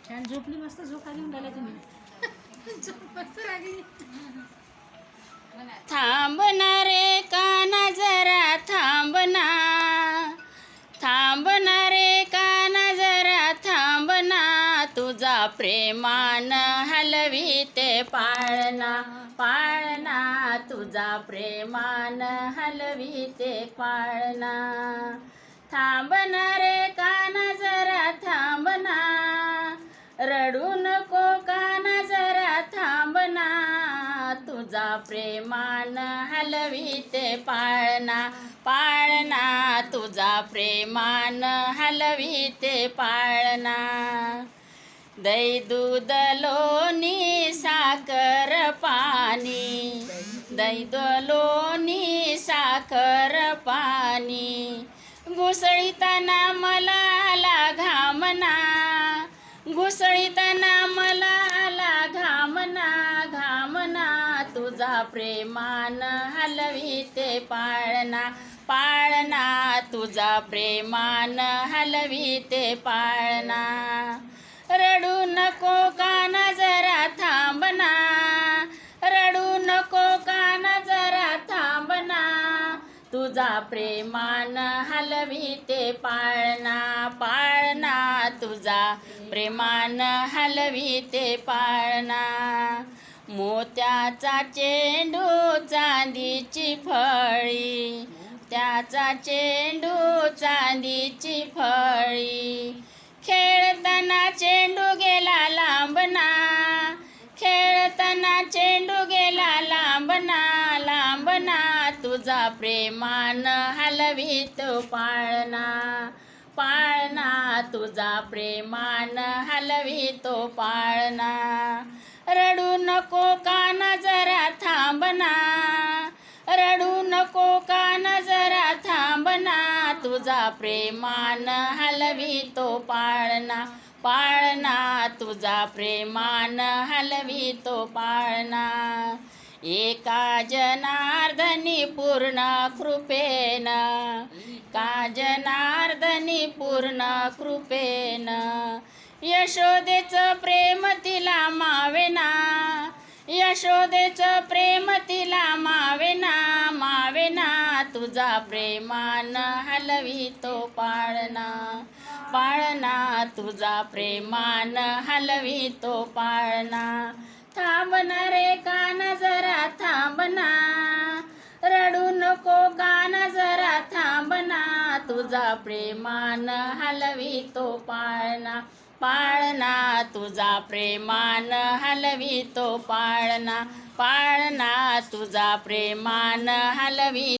छान झोपली, मस्त झोका देऊन राहिला तुम्ही. झोप मस्त लागली. थांबना रे काना जरा थांबना, थांबना रे काना जरा थांबना, तुझा प्रेमान हलवीते पाळणा, पाळणा तुझा प्रेमान हलवीते पाळणा. थांबना रे काना जरा थांबना, रडू नको काना जरा थांबना, तुझा प्रेमान हलवीते पाळणा, पाळणा तुझा प्रेमान हलवीते पाळणा. दही दूध लोणी साखर पाणी, दही लोणी साखर पाणी, घुसळीताना मला आला घामना, घुसळीताना मला आला घामना, घामना तुझा प्रेमान हलवीते पाळणा, पाळणा तुझा प्रेमान हलवीते पाळणा. रडू नको काना जरा थांबना, रडू नको काना जरा थांबना, तुझा प्रेमान हलवीते पाळणा, पाळणा तुझा प्रेमान हलवीते पाळणा. मोत्याचा चेंडू चांदीची फळी, त्याचा चेंडू चांदीची फळी, खेळताना चेंडू गेला लांबना, खेळताना चेंडू गेला लांबना, लांबना तुझा प्रेमान हलवीतो पाळणा, पाळणा तुझा प्रेमान हलवीतो पाळणा. रडू नको काना जरा थांबना, रडू नको काना जरा थांबना, तुझा प्रेमान हलवीतो पाळणा, पाळणा तुझा प्रेमान हलवीतो पाळणा. एका जनार्दनी पूर्ण कृपेन, का जनार्दनी पूर्ण कृपेन, यशोदेचं प्रेम तिला मावेना, यशोदेचं प्रेम तिला मावेना, मावेना तुझा प्रेमान हलवीतो पाळणा, पाळणा तुझा प्रेमान हलवीतो पाळणा. थांबना रे काना जरा थांबना, रडू नको काना जरा थांबना, तुझा प्रेमान हलवीतो पाळणा, पाळणा तुझा प्रेमान हलवीतो पाळणा, पाळणा तुझा प्रेमान हलवी.